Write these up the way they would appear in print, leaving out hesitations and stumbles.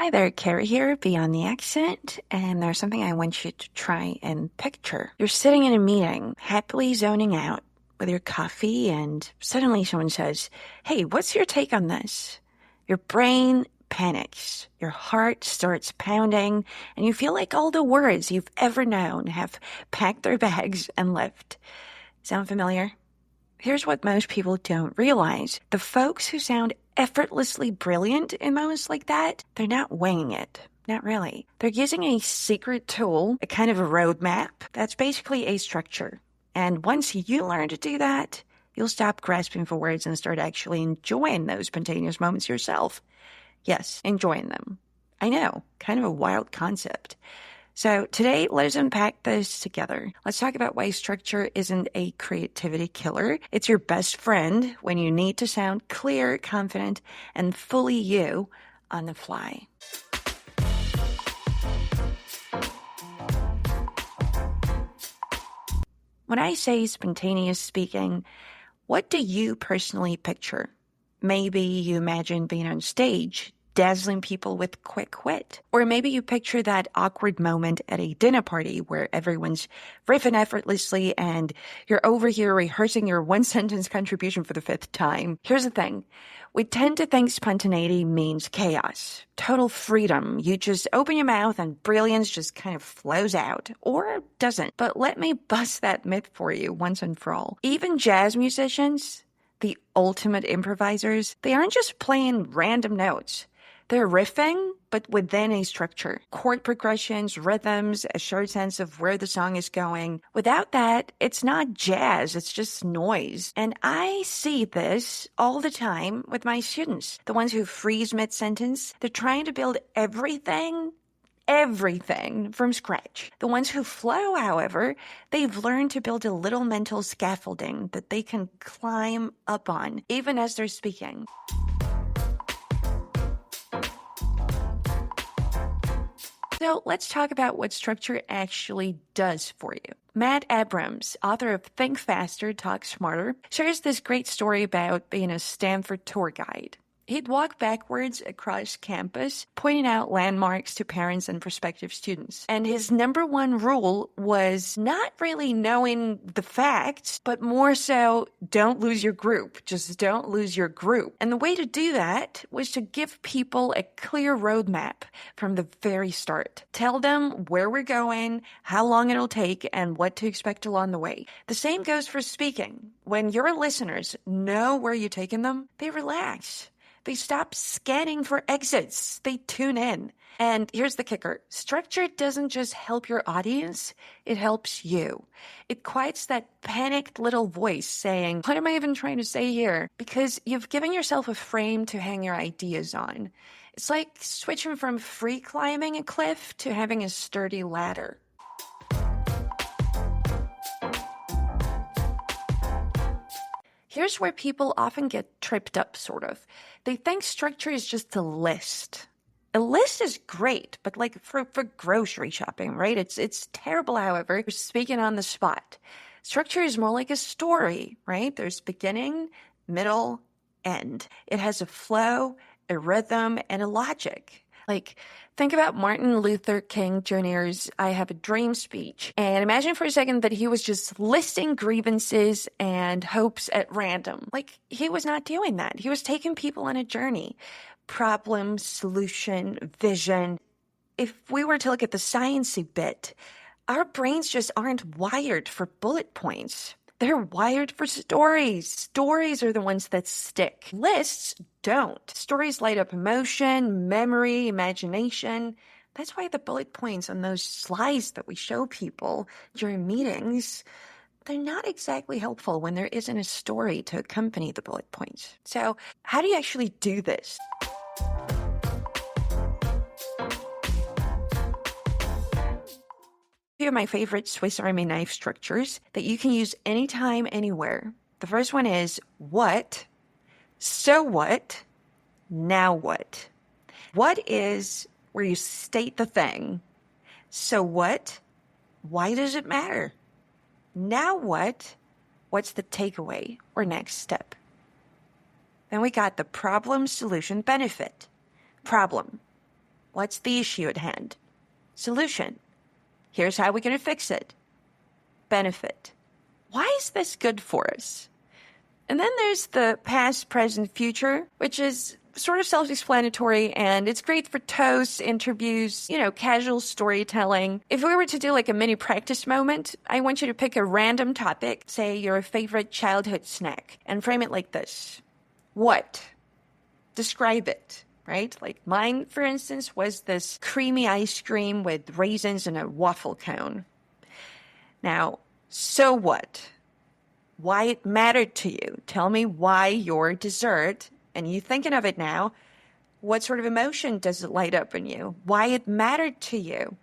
Hi there, Carrie here, Beyond the Accent, and there's something I want you to try and picture. You're sitting in a meeting, happily zoning out with your coffee, and suddenly someone says, "Hey, what's your take on this?" Your brain panics, your heart starts pounding, and you feel like all the words you've ever known have packed their bags and left. Sound familiar? Here's what most people don't realize. The folks who sound effortlessly brilliant in moments like that, they're not winging it. Not really. They're using a secret tool, a kind of a roadmap, that's basically a structure. And once you learn to do that, you'll stop grasping for words and start actually enjoying those spontaneous moments yourself. Yes, enjoying them. I know, kind of a wild concept. So today, let's unpack this together. Let's talk about why structure isn't a creativity killer. It's your best friend when you need to sound clear, confident, and fully you on the fly. When I say spontaneous speaking, what do you personally picture? Maybe you imagine being on stage, dazzling people with quick wit. Or maybe you picture that awkward moment at a dinner party where everyone's riffing effortlessly and you're over here rehearsing your one-sentence contribution for the fifth time. Here's the thing. We tend to think spontaneity means chaos, total freedom. You just open your mouth and brilliance just kind of flows out, or doesn't. But let me bust that myth for you once and for all. Even jazz musicians, the ultimate improvisers, they aren't just playing random notes. They're riffing, but within a structure. Chord progressions, rhythms, a shared sense of where the song is going. Without that, it's not jazz, it's just noise. And I see this all the time with my students. The ones who freeze mid-sentence, they're trying to build everything from scratch. The ones who flow, however, they've learned to build a little mental scaffolding that they can climb up on, even as they're speaking. So let's talk about what structure actually does for you. Matt Abrams, author of Think Faster, Talk Smarter, shares this great story about being a Stanford tour guide. He'd walk backwards across campus, pointing out landmarks to parents and prospective students. And his number one rule was not really knowing the facts, but more so, don't lose your group. Just don't lose your group. And the way to do that was to give people a clear roadmap from the very start. Tell them where we're going, how long it'll take, and what to expect along the way. The same goes for speaking. When your listeners know where you're taking them, they relax. They stop scanning for exits. They tune in. And here's the kicker. Structure doesn't just help your audience, it helps you. It quiets that panicked little voice saying, "What am I even trying to say here?" Because you've given yourself a frame to hang your ideas on. It's like switching from free climbing a cliff to having a sturdy ladder. Here's where people often get tripped up, sort of. They think structure is just a list. A list is great, but like for grocery shopping, right? It's terrible, however, for speaking on the spot. Structure is more like a story, right? There's beginning, middle, end. It has a flow, a rhythm, and a logic. Like, think about Martin Luther King Jr.'s I Have a Dream speech. And imagine for a second that he was just listing grievances and hopes at random. Like, he was not doing that. He was taking people on a journey. Problem, solution, vision. If we were to look at the sciencey bit, our brains just aren't wired for bullet points. They're wired for stories. Stories are the ones that stick. Lists don't. Stories light up emotion, memory, imagination. That's why the bullet points on those slides that we show people during meetings, they're not exactly helpful when there isn't a story to accompany the bullet points. So how do you actually do this? Two of my favorite Swiss Army knife structures that you can use anytime, anywhere. The first one is what, so what, now what. What is where you state the thing. So what? Why does it matter? Now what? What's the takeaway or next step? Then we got the problem, solution, benefit. Problem. What's the issue at hand? Solution. Here's how we're going to fix it. Benefit. Why is this good for us? And then there's the past, present, future, which is sort of self-explanatory, and it's great for toasts, interviews, casual storytelling. If we were to do like a mini practice moment, I want you to pick a random topic, say your favorite childhood snack, and frame it like this. What? Describe it, right? Like mine, for instance, was this creamy ice cream with raisins and a waffle cone. Now, so what? Why it mattered to you. Tell me why your dessert, and you thinking of it now, what sort of emotion does it light up in you? Why it mattered to you?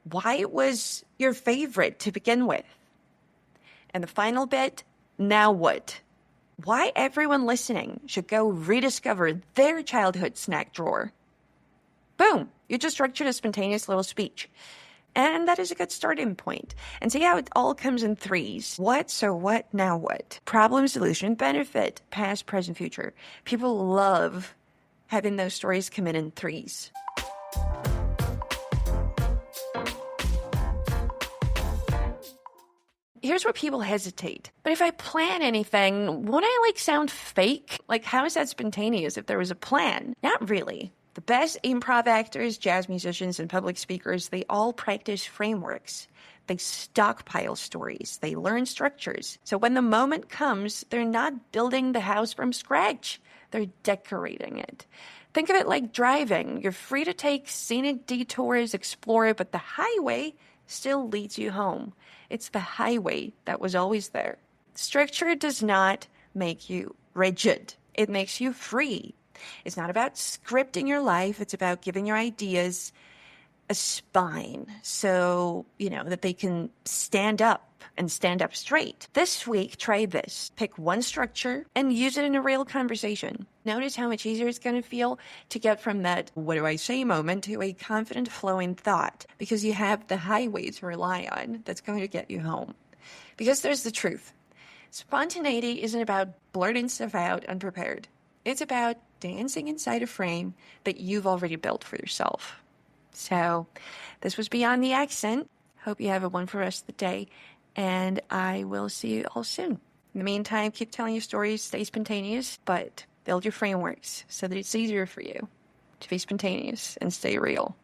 Why it was your favorite to begin with? And the final bit, now what? Why everyone listening should go rediscover their childhood snack drawer. Boom! You just structured a spontaneous little speech. And that is a good starting point. And see how it all comes in threes. What, so what, now what? Problem, solution, benefit, past, present, future. People love having those stories come in threes. Here's where people hesitate. But if I plan anything, won't I sound fake? How is that spontaneous if there was a plan? Not really. The best improv actors, jazz musicians, and public speakers, they all practice frameworks. They stockpile stories. They learn structures. So when the moment comes, they're not building the house from scratch. They're decorating it. Think of it like driving. You're free to take scenic detours, explore, but the highway still leads you home. It's the highway that was always there. Structure does not make you rigid. It makes you free. It's not about scripting your life. It's about giving your ideas a spine so, that they can stand up and stand up straight. This week, try this. Pick one structure and use it in a real conversation. Notice how much easier it's going to feel to get from that what do I say moment to a confident flowing thought, because you have the highway to rely on that's going to get you home. Because there's the truth. Spontaneity isn't about blurting stuff out unprepared. It's about dancing inside a frame that you've already built for yourself. So this was Beyond the Accent. Hope you have a wonderful rest of the day, and I will see you all soon. In the meantime, keep telling your stories, stay spontaneous, but build your frameworks so that it's easier for you to be spontaneous and stay real.